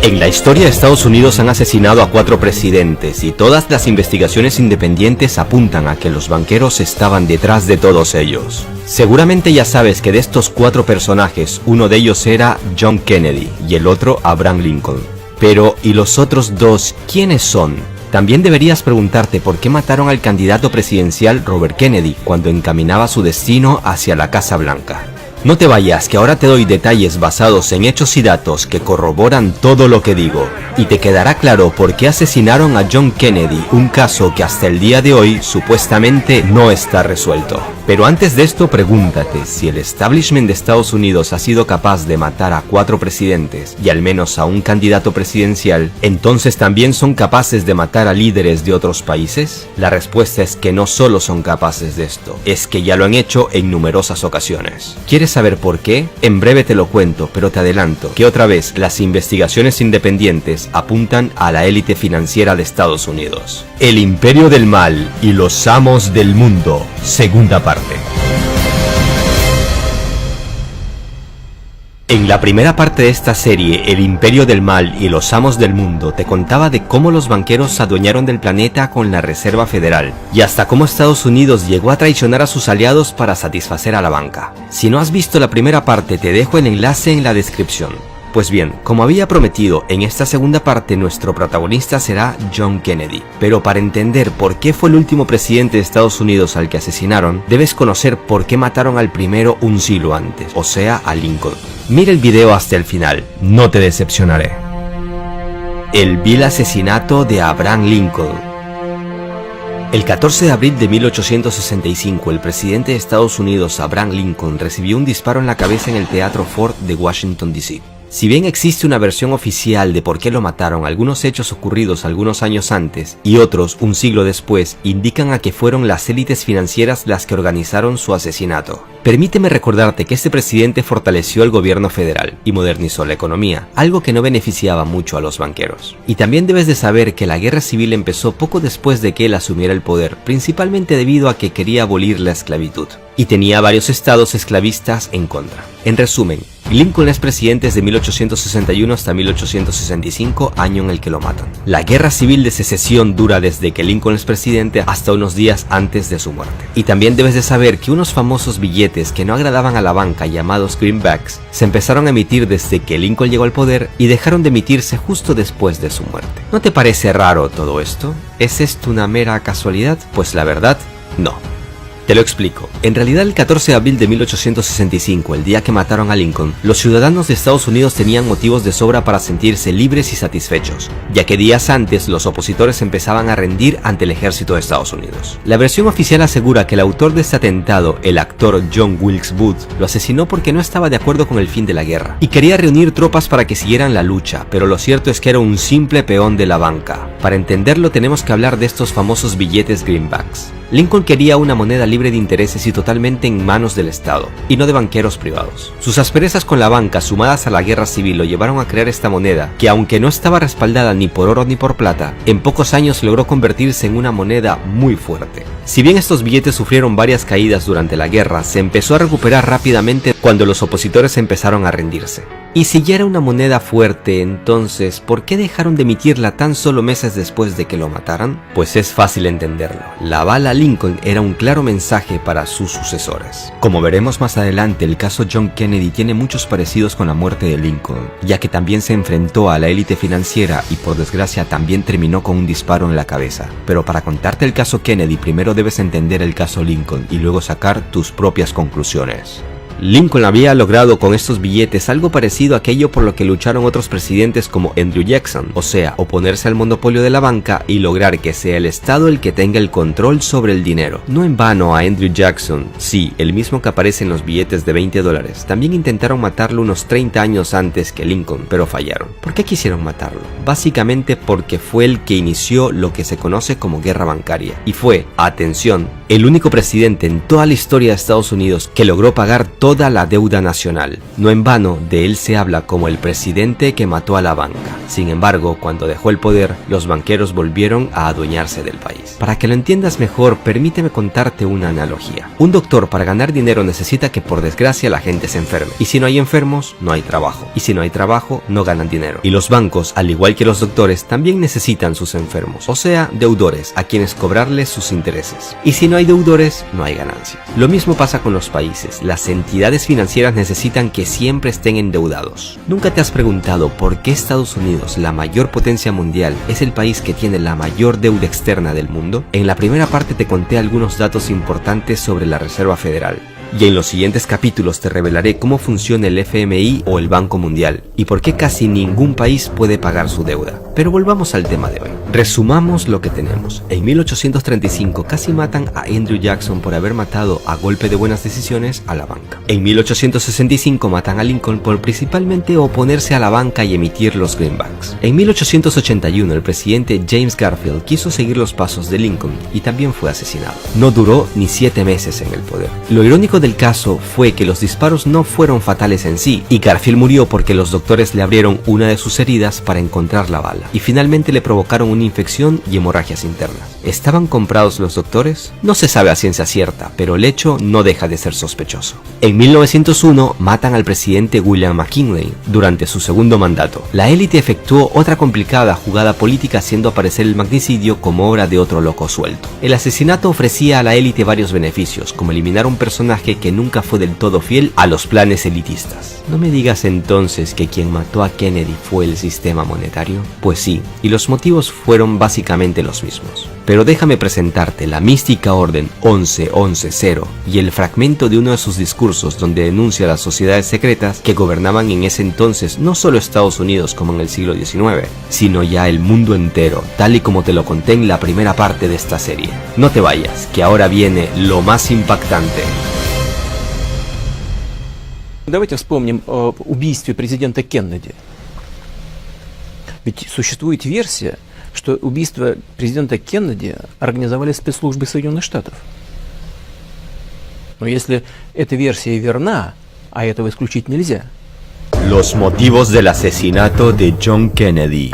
En la historia de Estados Unidos han asesinado a 4 presidentes y todas las investigaciones independientes apuntan a que los banqueros estaban detrás de todos ellos. Seguramente ya sabes que de estos 4 personajes, uno de ellos era John Kennedy y el otro Abraham Lincoln. Pero, ¿y los otros 2 quiénes son? También deberías preguntarte por qué mataron al candidato presidencial Robert Kennedy cuando encaminaba su destino hacia la Casa Blanca. No te vayas, que ahora te doy detalles basados en hechos y datos que corroboran todo lo que digo. Y te quedará claro por qué asesinaron a John Kennedy, un caso que hasta el día de hoy supuestamente no está resuelto. Pero antes de esto pregúntate, si el establishment de Estados Unidos ha sido capaz de matar a 4 presidentes y al menos a un candidato presidencial, ¿entonces también son capaces de matar a líderes de otros países? La respuesta es que no solo son capaces de esto, es que ya lo han hecho en numerosas ocasiones. ¿Quieres saber por qué? En breve te lo cuento, pero te adelanto que otra vez las investigaciones independientes apuntan a la élite financiera de Estados Unidos. El Imperio del Mal y los Amos del Mundo, segunda parte. En la primera parte de esta serie, El Imperio del Mal y los Amos del Mundo, te contaba de cómo los banqueros se adueñaron del planeta con la Reserva Federal, y hasta cómo Estados Unidos llegó a traicionar a sus aliados para satisfacer a la banca. Si no has visto la primera parte, te dejo el enlace en la descripción. Pues bien, como había prometido, en esta segunda parte nuestro protagonista será John Kennedy. Pero para entender por qué fue el último presidente de Estados Unidos al que asesinaron, debes conocer por qué mataron al primero un siglo antes, o sea, a Lincoln. Mira el video hasta el final, no te decepcionaré. El vil asesinato de Abraham Lincoln. El 14 de abril de 1865, el presidente de Estados Unidos, Abraham Lincoln, recibió un disparo en la cabeza en el Teatro Ford de Washington, D.C. Si bien existe una versión oficial de por qué lo mataron, algunos hechos ocurridos algunos años antes y otros un siglo después indican a que fueron las élites financieras las que organizaron su asesinato. Permíteme recordarte que este presidente fortaleció el gobierno federal y modernizó la economía, algo que no beneficiaba mucho a los banqueros. Y también debes de saber que la guerra civil empezó poco después de que él asumiera el poder, principalmente debido a que quería abolir la esclavitud. Y tenía varios estados esclavistas en contra. En resumen, Lincoln es presidente desde 1861 hasta 1865, año en el que lo matan. La guerra civil de secesión dura desde que Lincoln es presidente hasta unos días antes de su muerte. Y también debes de saber que unos famosos billetes que no agradaban a la banca, llamados greenbacks, se empezaron a emitir desde que Lincoln llegó al poder y dejaron de emitirse justo después de su muerte. ¿No te parece raro todo esto? ¿Es esto una mera casualidad? Pues la verdad, no. Te lo explico. En realidad, el 14 de abril de 1865, el día que mataron a Lincoln, los ciudadanos de Estados Unidos tenían motivos de sobra para sentirse libres y satisfechos, ya que días antes los opositores empezaban a rendir ante el ejército de Estados Unidos. La versión oficial asegura que el autor de este atentado, el actor John Wilkes Booth, lo asesinó porque no estaba de acuerdo con el fin de la guerra y quería reunir tropas para que siguieran la lucha, pero lo cierto es que era un simple peón de la banca. Para entenderlo tenemos que hablar de estos famosos billetes greenbacks. Lincoln quería una moneda libre de intereses y totalmente en manos del Estado, y no de banqueros privados. Sus asperezas con la banca, sumadas a la guerra civil, lo llevaron a crear esta moneda, que aunque no estaba respaldada ni por oro ni por plata, en pocos años logró convertirse en una moneda muy fuerte. Si bien estos billetes sufrieron varias caídas durante la guerra, se empezó a recuperar rápidamente cuando los opositores empezaron a rendirse. Y si ya era una moneda fuerte, entonces, ¿por qué dejaron de emitirla tan solo meses después de que lo mataran? Pues es fácil entenderlo. La bala Lincoln era un claro mensaje para sus sucesores. Como veremos más adelante, el caso John Kennedy tiene muchos parecidos con la muerte de Lincoln, ya que también se enfrentó a la élite financiera y por desgracia también terminó con un disparo en la cabeza. Pero para contarte el caso Kennedy, primero debes entender el caso Lincoln y luego sacar tus propias conclusiones. Lincoln había logrado con estos billetes algo parecido a aquello por lo que lucharon otros presidentes como Andrew Jackson, o sea, oponerse al monopolio de la banca y lograr que sea el Estado el que tenga el control sobre el dinero. No en vano a Andrew Jackson, sí, el mismo que aparece en los billetes de $20, también intentaron matarlo unos 30 años antes que Lincoln, pero fallaron. ¿Por qué quisieron matarlo? Básicamente porque fue el que inició lo que se conoce como guerra bancaria, y fue, atención, el único presidente en toda la historia de Estados Unidos que logró pagar todo toda la deuda nacional. No en vano, de él se habla como el presidente que mató a la banca. Sin embargo, cuando dejó el poder, los banqueros volvieron a adueñarse del país. Para que lo entiendas mejor, permíteme contarte una analogía. Un doctor para ganar dinero necesita que por desgracia la gente se enferme. Y si no hay enfermos, no hay trabajo. Y si no hay trabajo, no ganan dinero. Y los bancos, al igual que los doctores, también necesitan sus enfermos. O sea, deudores, a quienes cobrarles sus intereses. Y si no hay deudores, no hay ganancia. Lo mismo pasa con los países. Las entidades financieras necesitan que siempre estén endeudados. ¿Nunca te has preguntado por qué Estados Unidos, la mayor potencia mundial, es el país que tiene la mayor deuda externa del mundo? En la primera parte te conté algunos datos importantes sobre la Reserva Federal. Y en los siguientes capítulos te revelaré cómo funciona el FMI o el Banco Mundial y por qué casi ningún país puede pagar su deuda. Pero volvamos al tema de hoy. Resumamos lo que tenemos. En 1835 casi matan a Andrew Jackson por haber matado a golpe de buenas decisiones a la banca. En 1865 matan a Lincoln por principalmente oponerse a la banca y emitir los greenbacks. En 1881 el presidente James Garfield quiso seguir los pasos de Lincoln y también fue asesinado. No duró ni 7 meses en el poder. Lo irónico del caso fue que los disparos no fueron fatales en sí y Garfield murió porque los doctores le abrieron una de sus heridas para encontrar la bala y finalmente le provocaron una infección y hemorragias internas. ¿Estaban comprados los doctores? No se sabe a ciencia cierta, pero el hecho no deja de ser sospechoso. En 1901 matan al presidente William McKinley durante su segundo mandato. La élite efectuó otra complicada jugada política haciendo aparecer el magnicidio como obra de otro loco suelto. El asesinato ofrecía a la élite varios beneficios, como eliminar un personaje que nunca fue del todo fiel a los planes elitistas. ¿No me digas entonces que quien mató a Kennedy fue el sistema monetario? Pues sí, y los motivos fueron básicamente los mismos. Pero déjame presentarte la mística orden 11-11-0 y el fragmento de uno de sus discursos donde denuncia a las sociedades secretas que gobernaban en ese entonces no solo Estados Unidos como en el siglo XIX, sino ya el mundo entero, tal y como te lo conté en la primera parte de esta serie. No te vayas, que ahora viene lo más impactante. Давайте вспомним о убийстве президента Кеннеди. Ведь существует версия, что убийство президента Кеннеди организовали спецслужбы Соединенных Штатов. Но если эта версия верна, а этого исключить нельзя. Los motivos del asesinato de John Kennedy.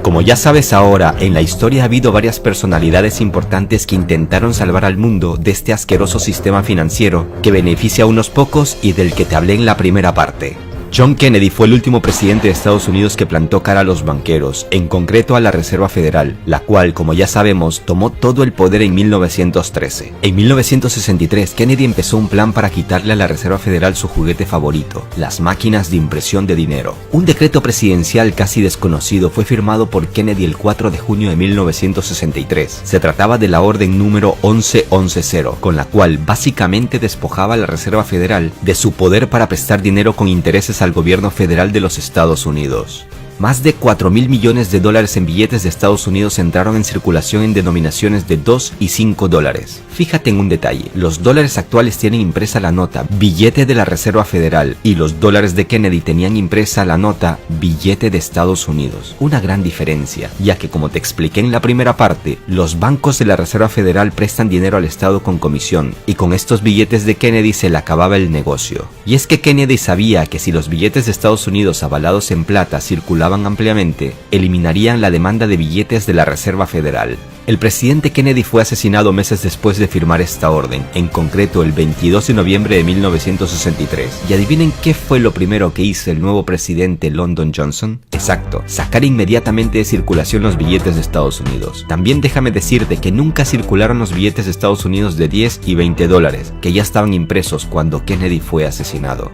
Como ya sabes ahora, en la historia ha habido varias personalidades importantes que intentaron salvar al mundo de este asqueroso sistema financiero que beneficia a unos pocos y del que te hablé en la primera parte. John Kennedy fue el último presidente de Estados Unidos que plantó cara a los banqueros, en concreto a la Reserva Federal, la cual, como ya sabemos, tomó todo el poder en 1913. En 1963, Kennedy empezó un plan para quitarle a la Reserva Federal su juguete favorito, las máquinas de impresión de dinero. Un decreto presidencial casi desconocido fue firmado por Kennedy el 4 de junio de 1963. Se trataba de la orden número 11-11-0, con la cual básicamente despojaba a la Reserva Federal de su poder para prestar dinero con intereses al gobierno federal de los Estados Unidos. Más de 4.000 millones de dólares en billetes de Estados Unidos entraron en circulación en denominaciones de 2 y 5 dólares. Fíjate en un detalle, los dólares actuales tienen impresa la nota billete de la Reserva Federal y los dólares de Kennedy tenían impresa la nota billete de Estados Unidos. Una gran diferencia, ya que como te expliqué en la primera parte, los bancos de la Reserva Federal prestan dinero al Estado con comisión y con estos billetes de Kennedy se le acababa el negocio. Y es que Kennedy sabía que si los billetes de Estados Unidos avalados en plata circulaban ampliamente, eliminarían la demanda de billetes de la Reserva Federal. El presidente Kennedy fue asesinado meses después de firmar esta orden, en concreto el 22 de noviembre de 1963. ¿Y adivinen qué fue lo primero que hizo el nuevo presidente Lyndon Johnson? Exacto, sacar inmediatamente de circulación los billetes de Estados Unidos. También déjame decirte que nunca circularon los billetes de Estados Unidos de 10 y 20 dólares, que ya estaban impresos cuando Kennedy fue asesinado.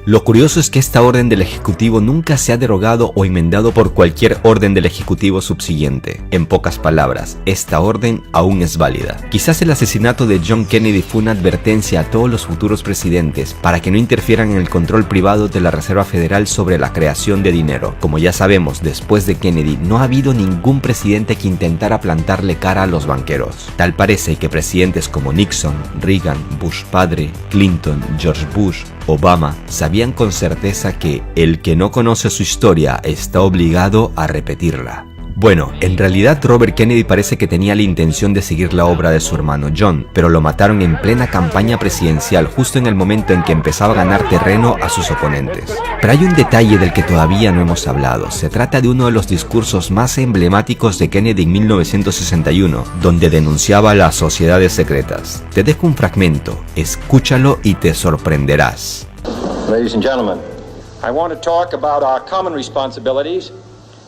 Lo curioso es que esta orden del Ejecutivo nunca se ha derogado o enmendado por cualquier orden del Ejecutivo subsiguiente. En pocas palabras, esta orden aún es válida. Quizás el asesinato de John Kennedy fue una advertencia a todos los futuros presidentes para que no interfieran en el control privado de la Reserva Federal sobre la creación de dinero. Como ya sabemos, después de Kennedy no ha habido ningún presidente que intentara plantarle cara a los banqueros. Tal parece que presidentes como Nixon, Reagan, Bush padre, Clinton, George Bush, Obama sabían con certeza que el que no conoce su historia está obligado a repetirla. Bueno, en realidad Robert Kennedy parece que tenía la intención de seguir la obra de su hermano John, pero lo mataron en plena campaña presidencial justo en el momento en que empezaba a ganar terreno a sus oponentes. Pero hay un detalle del que todavía no hemos hablado. Se trata de uno de los discursos más emblemáticos de Kennedy en 1961, donde denunciaba las sociedades secretas. Te dejo un fragmento, escúchalo y te sorprenderás. Ladies and gentlemen, I want to talk about our common responsibilities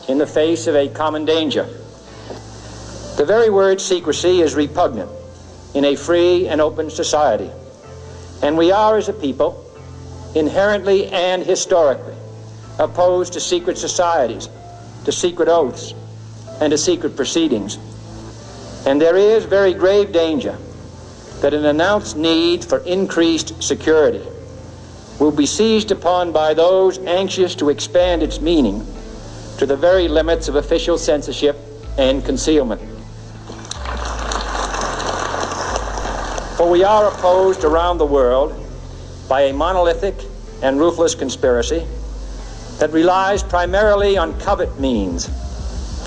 in the face of a common danger. The very word secrecy is repugnant in a free and open society, and we are, as a people, inherently and historically opposed to secret societies, to secret oaths, and to secret proceedings. And there is very grave danger that an announced need for increased security will be seized upon by those anxious to expand its meaning to the very limits of official censorship and concealment. For we are opposed around the world by a monolithic and ruthless conspiracy that relies primarily on covert means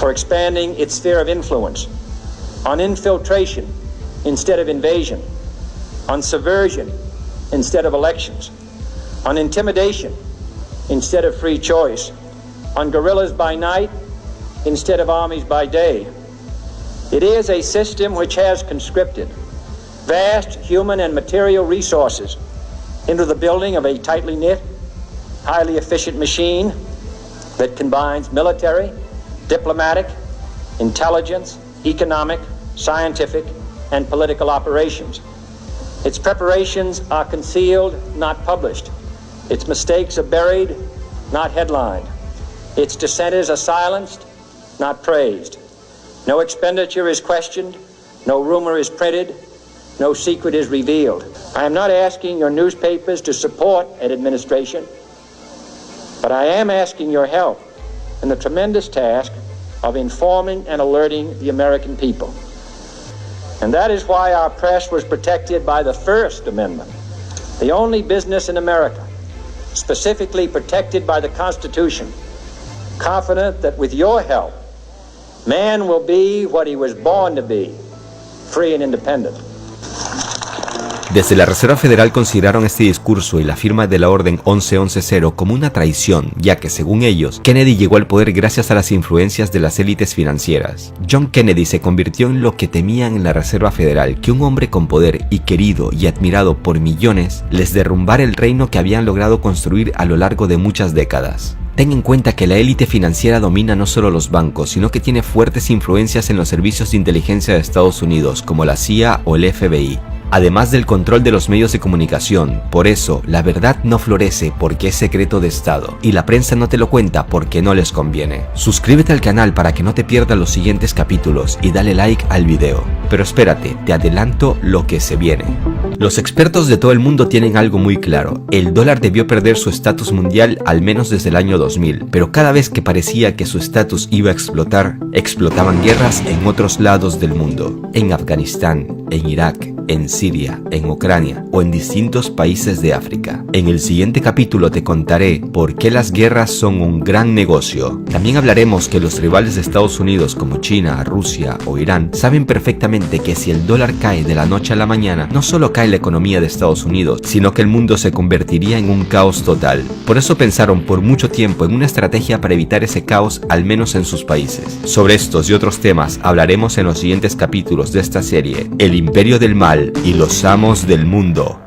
for expanding its sphere of influence, on infiltration instead of invasion, on subversion instead of elections, on intimidation instead of free choice, on guerrillas by night instead of armies by day. It is a system which has conscripted vast human and material resources into the building of a tightly knit, highly efficient machine that combines military, diplomatic, intelligence, economic, scientific, and political operations. Its preparations are concealed, not published. Its mistakes are buried, not headlined. Its dissenters are silenced, not praised. No expenditure is questioned, no rumor is printed, no secret is revealed. I am not asking your newspapers to support an administration, but I am asking your help in the tremendous task of informing and alerting the American people. And that is why our press was protected by the First Amendment, the only business in America specifically protected by the Constitution, confident that with your help, man will be what he was born to be, free and independent. Desde la Reserva Federal consideraron este discurso y la firma de la Orden 1110 como una traición, ya que según ellos, Kennedy llegó al poder gracias a las influencias de las élites financieras. John Kennedy se convirtió en lo que temían en la Reserva Federal, que un hombre con poder y querido y admirado por millones les derrumbara el reino que habían logrado construir a lo largo de muchas décadas. Ten en cuenta que la élite financiera domina no solo los bancos, sino que tiene fuertes influencias en los servicios de inteligencia de Estados Unidos, como la CIA o el FBI. Además del control de los medios de comunicación. Por eso, la verdad no florece porque es secreto de Estado, y la prensa no te lo cuenta porque no les conviene. Suscríbete al canal para que no te pierdas los siguientes capítulos y dale like al video. Pero espérate, te adelanto lo que se viene. Los expertos de todo el mundo tienen algo muy claro: el dólar debió perder su estatus mundial al menos desde el año 2000, pero cada vez que parecía que su estatus iba a explotar, explotaban guerras en otros lados del mundo, en Afganistán, en Irak, en Siria, en Ucrania o en distintos países de África. En el siguiente capítulo te contaré por qué las guerras son un gran negocio. También hablaremos que los rivales de Estados Unidos como China, Rusia o Irán saben perfectamente que si el dólar cae de la noche a la mañana, no solo cae la economía de Estados Unidos, sino que el mundo se convertiría en un caos total. Por eso pensaron por mucho tiempo en una estrategia para evitar ese caos, al menos en sus países. Sobre estos y otros temas hablaremos en los siguientes capítulos de esta serie, El Imperio del Mal y los amos del mundo.